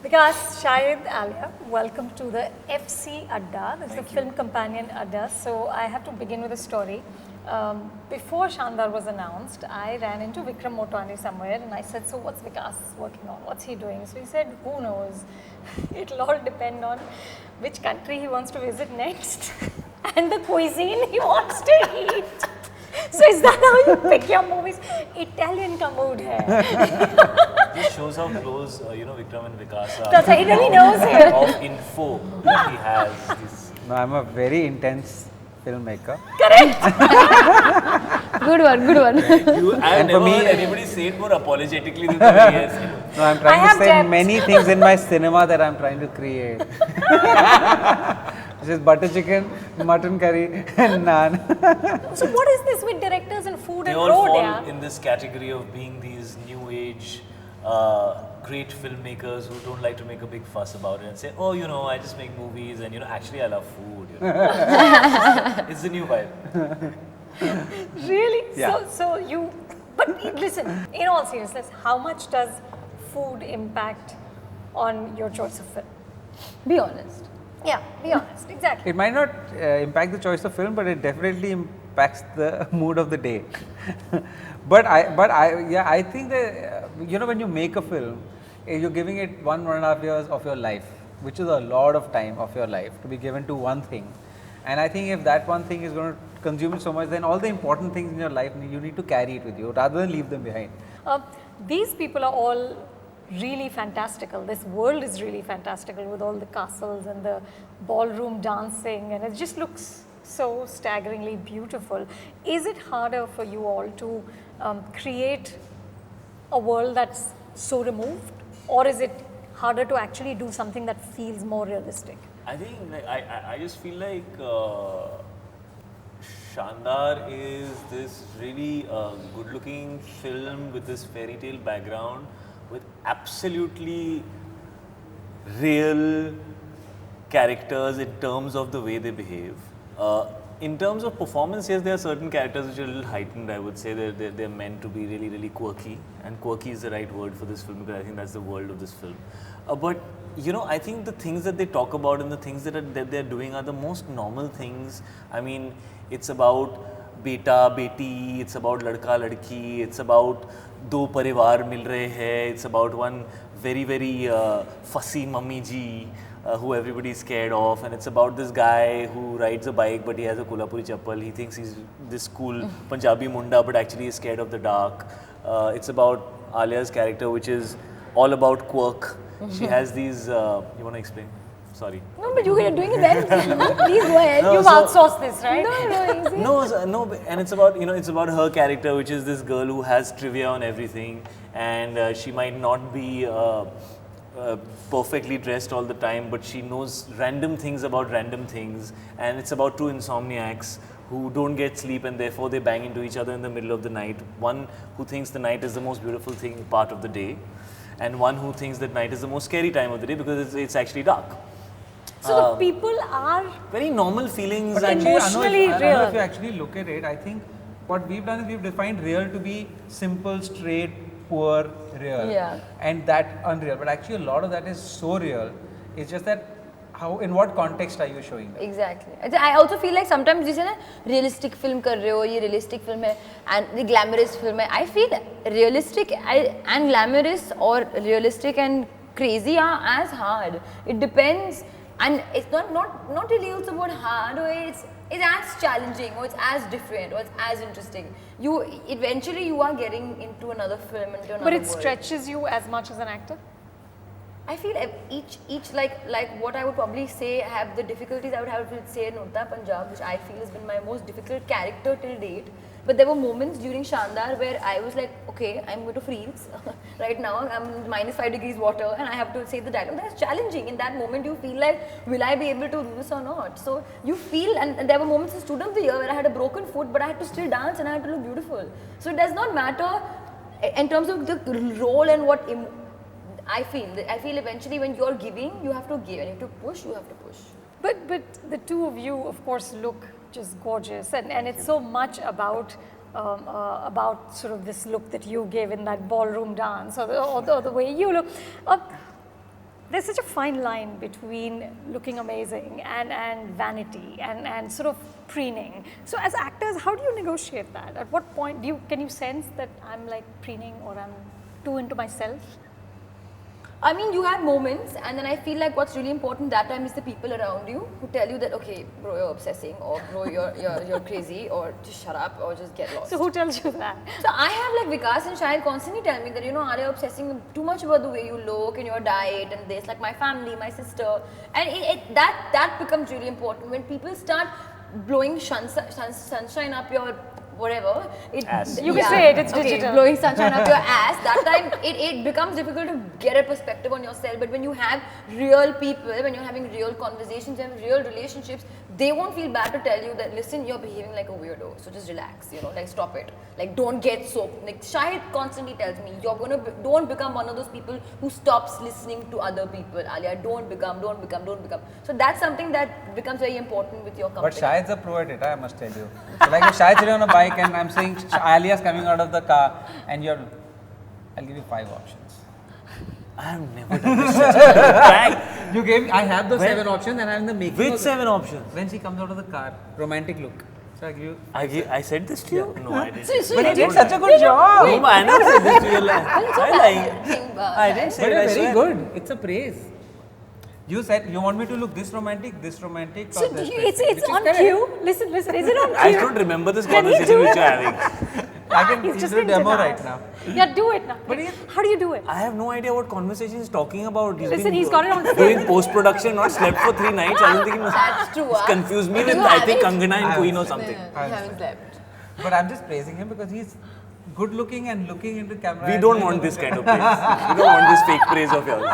Vikas, Shahid, Alia, welcome to the FC Adda. This is the film companion Adda. So I have to begin with a story. Before Shaandaar was announced, I ran into Vikram Motwani somewhere and I said, so what's Vikas working on? What's he doing? So he said, who knows? It'll all depend on which country he wants to visit next and the cuisine he wants to eat. So is that how you pick your movies? Italian ka mood hai. This shows how close, Vikram and Vikas are. That's why he really knows it. Of info that he has. No, I'm a very intense filmmaker. Correct. Good one, good one. I've never heard anybody say it more apologetically than the way he has said it. No, I'm trying to say many things in my cinema that I'm trying to create. This is butter chicken, mutton curry and naan. So what is this with directors and food They and all road? fall in this category of being these new age great filmmakers who don't like to make a big fuss about it and say, oh, I just make movies and actually I love food. It's the new vibe. Really? Yeah. But listen, in all seriousness, how much does food impact on your choice of film? Be honest. Yeah, be honest, exactly. It might not impact the choice of film, but it definitely impacts the mood of the day. but I think that when you make a film, you're giving it 1.5 years of your life, which is a lot of time of your life to be given to one thing. And I think if that one thing is going to consume it so much, then all the important things in your life, you need to carry it with you rather than leave them behind. These people are all really fantastical. This world is really fantastical with all the castles and the ballroom dancing, and it just looks so staggeringly beautiful. Is it harder for you all to create a world that's so removed, or is it harder to actually do something that feels more realistic? I think I just feel like Shaandaar is this really good-looking film with this fairy tale background, with absolutely real characters in terms of the way they behave. In terms of performance, yes, there are certain characters which are a little heightened, I would say. They're meant to be really, really quirky. And quirky is the right word for this film because I think that's the world of this film. But, I think the things that they talk about and the things that they're doing are the most normal things. I mean, it's about beta, beti, it's about ladka, ladki, it's about do parivar mil rahe hai, it's about one very, very fussy mummy ji who everybody is scared of, and it's about this guy who rides a bike but he has a Kolhapuri chappal. He thinks he's this cool Punjabi munda but actually is scared of the dark. It's about Alia's character, which is all about quirk. She has these, you want to explain? Sorry. No, but you're doing it well. Please go ahead. You've outsourced this, right? No, and it's about it's about her character, which is this girl who has trivia on everything, and she might not be perfectly dressed all the time, but she knows random things about random things, and it's about two insomniacs who don't get sleep and therefore they bang into each other in the middle of the night. One who thinks the night is the most beautiful part of the day, and one who thinks that night is the most scary time of the day because it's actually dark. So the people are very normal feelings but and emotionally I don't real. know if you actually look at it, I think what we've done is we've defined real to be simple, straight, poor, real. Yeah. And that unreal. But actually a lot of that is so real. It's just that in what context are you showing that? Exactly. I also feel like sometimes you say na realistic film kar rahe ho, ye realistic film hai, and the glamorous film hai. I feel realistic and glamorous or realistic and crazy are as hard. It depends, and it's not really also about hard, or it's as challenging, or it's as different, or it's as interesting. You eventually you are getting into another film, into another But it world. stretches you as much as an actor? I feel each like what I would probably say have the difficulties I would have to say in Urta Punjab, which I feel has been my most difficult character till date. But there were moments during Shaandaar where I was like, okay, I'm going to freeze right now. I'm in -5 degrees water and I have to say the dialogue. That's challenging. In that moment, you feel like, will I be able to do this or not? So you feel, and there were moments in Student of the Year where I had a broken foot, but I had to still dance and I had to look beautiful. So it does not matter in terms of the role and what. I feel eventually when you're giving, you have to give, and if you push, you have to push. But the two of you, of course, look just gorgeous, and it's so much about sort of this look that you gave in that ballroom dance, or the way you look. there's such a fine line between looking amazing and vanity and sort of preening. So as actors, how do you negotiate that? At what point can you sense that I'm like preening or I'm too into myself? I mean, you have moments, and then I feel like what's really important that time is the people around you who tell you that, okay, bro, you're obsessing, or bro, you're crazy, or just shut up, or just get lost. So who tells you that? So I have like Vikas and Shahid constantly tell me that, you know, Alia, obsessing too much about the way you look and your diet and this, like my family, my sister, and that becomes really important when people start blowing sunshine up your whatever. You can say it, it's digital. Blowing sunshine up your ass, that time it becomes difficult to get a perspective on yourself. But when you have real people, when you're having real conversations and real relationships, they won't feel bad to tell you that, listen, you're behaving like a weirdo, so just relax, you know, like stop it. Like don't get so, like Shahid constantly tells me, don't become one of those people who stops listening to other people. Alia, don't become. So that's something that becomes very important with your company. But Shahid's a pro at it, I must tell you. So like if Shahid's on a bike and I'm saying Alia's coming out of the car and I'll give you 5 options. I have never done this. You gave, I have the 7 options and I'm in the making. Which 7 options? When she comes out of the car, romantic look. So I give you. I said this to you? No, I didn't. But you did such a good job. No, I never said this to you. I didn't say But it. you're I very swear. good. It's a praise. You said you want me to look this romantic, So or this it's on cue. Listen, is it on cue? I don't remember this Can he conversation do which it? you're having. I can He's just do a being demo denied. right now. Yeah, do it now. But How do you do it? I have no idea what conversation he's talking about. Listen, he's got it on doing post-production, not slept for 3 nights. I don't think he must. That's true. He's confused me You with, I think, haven't? Kangana and Queen or something. You haven't slept. But I'm just praising him because he's good looking and looking into camera. We and don't doing want a this good kind job. of praise. We don't want this fake praise of yours.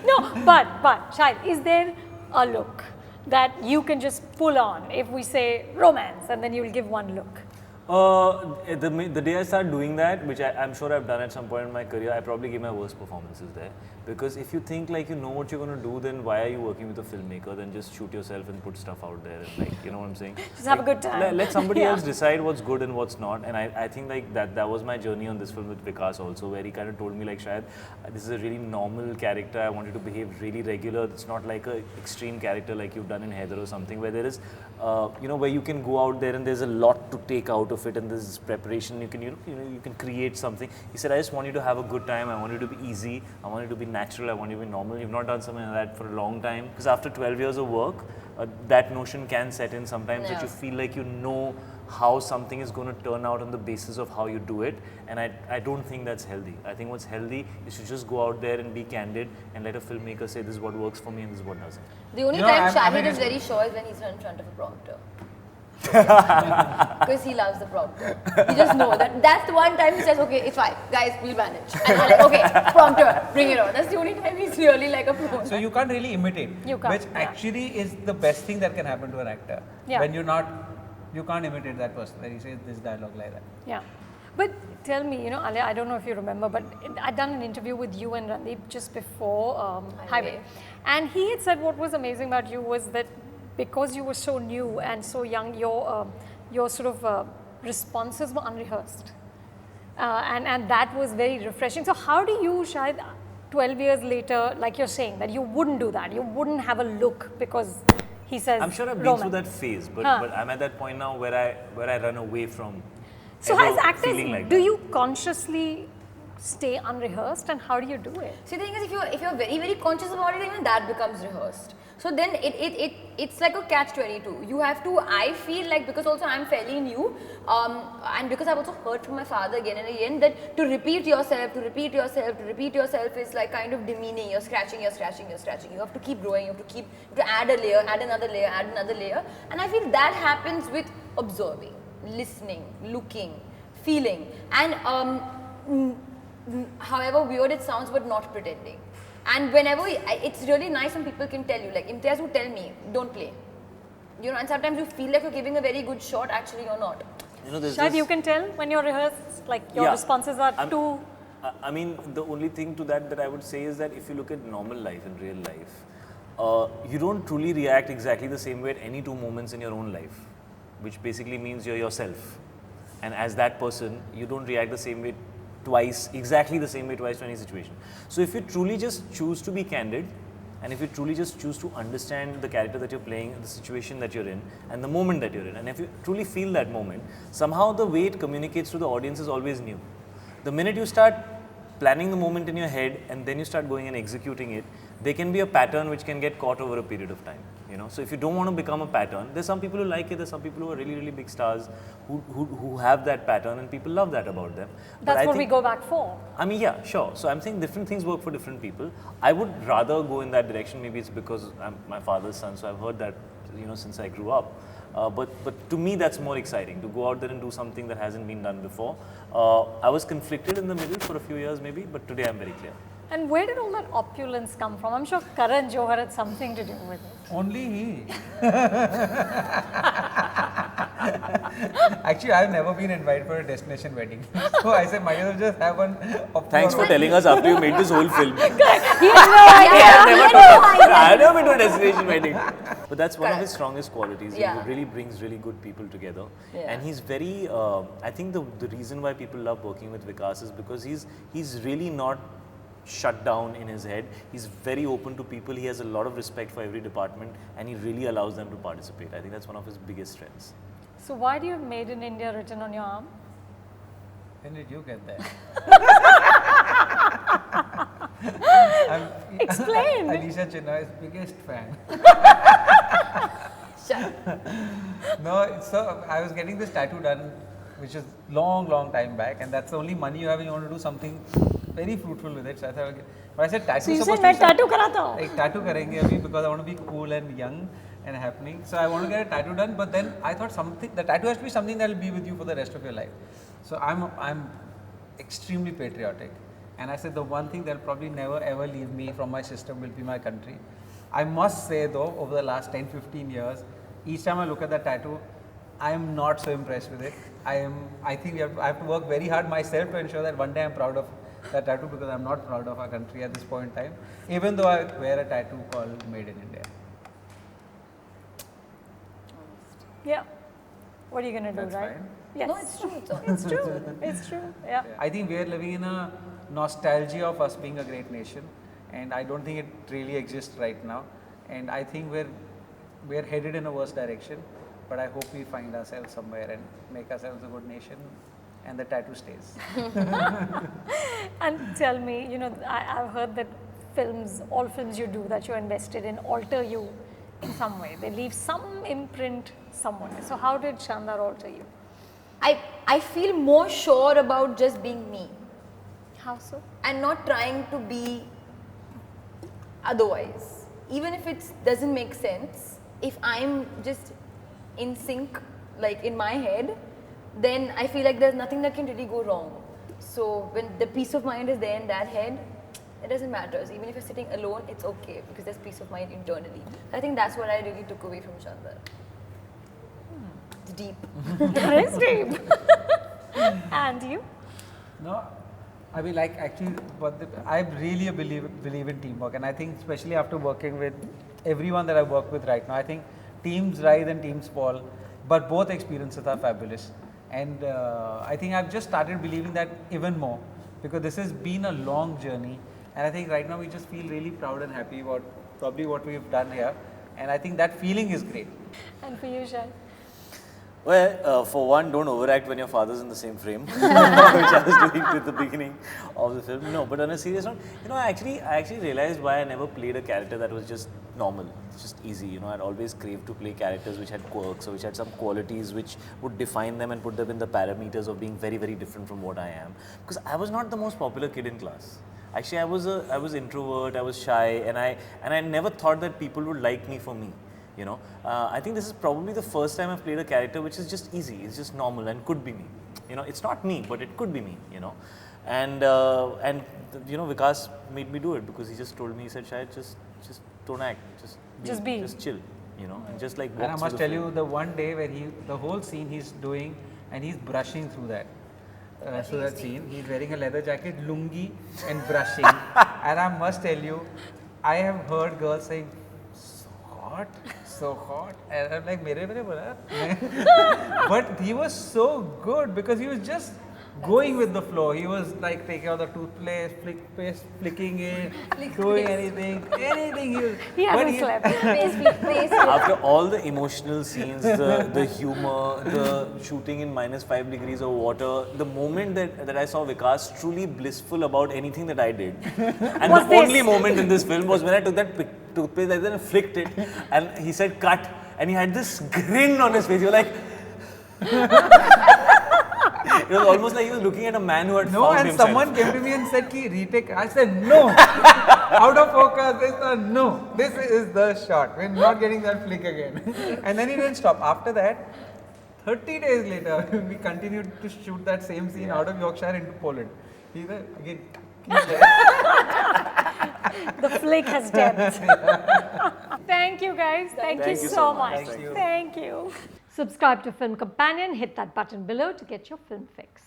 No, but Shahid, is there a look that you can just pull on if we say romance and then you'll give one look? The day I started doing that, which I'm sure I've done at some point in my career, I probably gave my worst performances there. Because if you think like you know what you're going to do, then why are you working with a filmmaker? Then just shoot yourself and put stuff out there and like, you know what I'm saying? Just have a good time. Let somebody Yeah. else decide what's good and what's not. And I think like that was my journey on this film with Vikas also, where he kind of told me like, Shahid, this is a really normal character. I want you to behave really regular. It's not like a extreme character like you've done in Heather or something, where there is, where you can go out there and there's a lot to take out of it and there's preparation. You can, you can create something. He said, I just want you to have a good time. I want you to be easy. I want you to be natural. I want you to be normal. You've not done something like that for a long time. Because after 12 years of work, that notion can set in sometimes that you feel like you know how something is going to turn out on the basis of how you do it. And I don't think that's healthy. I think what's healthy is to just go out there and be candid and let a filmmaker say this is what works for me and this is what doesn't. The only You know, time I Shahid mean, is very sure is when he's in front of a prompter. Because he loves the prompter. You just know that that's the one time he says, okay, it's fine, guys, we'll manage. And I'm like, okay, prompter, bring it on. That's the only time he's really like a pro. So you can't really imitate, You can't, which yeah. actually is the best thing that can happen to an actor. Yeah. When you can't imitate that person, when he says this dialogue like that. Yeah. But tell me, Alia, I don't know if you remember, but I'd done an interview with you and Randeep just before Highway. And he had said what was amazing about you was that because you were so new and so young, your sort of responses were unrehearsed. And that was very refreshing. So how do you, Shahid, 12 years later, like you're saying, that you wouldn't do that, you wouldn't have a look because he says I'm sure I've been through that phase, but I'm at that point now where I run away from. So ever as actors, feeling like do that. you consciously stay unrehearsed and how do you do it? See, the thing is, if you're very, very conscious about it, even that becomes rehearsed. So then it's like a catch-22. You have to, I feel like, because also I'm fairly new, and because I've also heard from my father again and again that to repeat yourself is like kind of demeaning. You're scratching. You have to keep growing. You have to add a layer, add another layer. And I feel that happens with observing, listening, looking, feeling, and however weird it sounds, but not pretending. And whenever, it's really nice when people can tell you, like Imtiaz would tell me, don't play. And sometimes you feel like you're giving a very good shot, actually you're not. Shahid, you can tell when you're rehearsed, like your responses are too... I mean, the only thing to that I would say is that if you look at normal life and real life, you don't truly react exactly the same way at any 2 moments in your own life, which basically means you're yourself. And as that person, you don't react the same way twice, exactly the same way twice to any situation. So if you truly just choose to be candid, and if you truly just choose to understand the character that you're playing, the situation that you're in, and the moment that you're in, and if you truly feel that moment, somehow the way it communicates to the audience is always new. The minute you start planning the moment in your head and then you start going and executing it, there can be a pattern which can get caught over a period of time. So if you don't want to become a pattern, there's some people who like it, there's some people who are really, really big stars who have that pattern and people love that about them. That's what we go back for. I mean, yeah, sure. So I'm saying different things work for different people. I would rather go in that direction. Maybe it's because I'm my father's son, so I've heard that, since I grew up. But to me, that's more exciting, to go out there and do something that hasn't been done before. I was conflicted in the middle for a few years maybe, but today I'm very clear. And where did all that opulence come from? I'm sure Karan Johar had something to do with it. Only he. Actually, I've never been invited for a destination wedding. So I said, might as well just have one. Thanks for telling us after you made this whole film. He has no idea. I've never been to a destination wedding. But that's one of his strongest qualities. Yeah. He really brings really good people together. Yeah. And he's very, I think the reason why people love working with Vikas is because he's really not shut down in his head. He's very open to people. He has a lot of respect for every department and he really allows them to participate. I think that's one of his biggest strengths. So why do you have Made in India written on your arm? When did you get that? Explain. Alisha Chennai's biggest fan. No, so I was getting this tattoo done, which is long time back, and that's the only money you have and you want to do something very fruitful with it. So I thought, okay. But I said tattoo. So you said, "मैं tattoo कराता हूँ." Like tattoo करेंगे अभी because I want to be cool and young and happening. So I want to get a tattoo done, but then I thought the tattoo has to be something that will be with you for the rest of your life. So I'm extremely patriotic, and I said the one thing that will probably never ever leave me from my system will be my country. I must say though, over the last 10-15 years, each time I look at that tattoo, I am not so impressed with it. I think I have to work very hard myself to ensure that one day I'm proud of that tattoo, because I'm not proud of our country at this point in time, even though I wear a tattoo called Made in India. Yeah. What are you going to do, That's right? fine. Yes. No, it's true. It's true. It's true. Yeah. I think we are living in a nostalgia of us being a great nation, and I don't think it really exists right now. And I think we're headed in a worse direction, but I hope we find ourselves somewhere and make ourselves a good nation, and the tattoo stays. And tell me, I've heard that all films you do that you're invested in, alter you in some way. They leave some imprint somewhere. So how did Shaandaar alter you? I feel more sure about just being me How so? and not trying to be otherwise. Even if it doesn't make sense, if I'm just in sync, like in my head, then I feel like there's nothing that can really go wrong. So when the peace of mind is there in that head, it doesn't matter. So even if you're sitting alone, it's okay because there's peace of mind internally. I think that's what I really took away from Shaandaar. It's deep. That is deep. And you? No, I mean, like actually, I really believe in teamwork, and I think especially after working with everyone that I work with right now, I think teams rise and teams fall, but both experiences are fabulous. And I think I've just started believing that even more, because this has been a long journey, and I think right now we just feel really proud and happy about probably what we've done here, and I think that feeling is great. And for you, Shahid? Well, for one, don't overact when your father's in the same frame, which I was doing at the beginning of the film. No, but on a serious note, I actually realized why I never played a character that was just normal, just easy. I'd always craved to play characters which had quirks or which had some qualities which would define them and put them in the parameters of being very, very different from what I am. Because I was not the most popular kid in class. Actually, I was introvert, I was shy, and I never thought that people would like me for me. I think this is probably the first time I've played a character which is just easy, it's just normal and could be me. It's not me, but it could be me. And Vikas made me do it because he just told me, he said, Shahid, just don't act, just be, just chill, and just like walk. And I must tell you, the one day where the whole scene he's doing and he's brushing through that. So that scene, he's wearing a leather jacket, lungi, and brushing. And I must tell you, I have heard girls saying, so hot, and I'm like, mere bola. But he was so good because he was just going with the flow. He was like taking out the toothpaste, flicking it, doing anything. He hasn't slept. After all the emotional scenes, the humor, the shooting in -5 degrees of water, the moment that I saw Vikas truly blissful about anything that I did. And Was the this? only moment in this film was when I took that toothpaste and then flicked it and he said cut and he had this grin on his face. He was like... It was almost like he was looking at a man who had No, found and himself. someone came to me and said, "Ki retake." I said, "No, out of focus." They said, "No, this is the shot. We're not getting that flick again." And then he didn't stop. After that, 30 days later, we continued to shoot that same scene out of Yorkshire into Poland. He said, again, keep there. The flick has depth. Thank you guys. Thank you so much. Thank you. Thank you. Subscribe to Film Companion, hit that button below to get your film fix.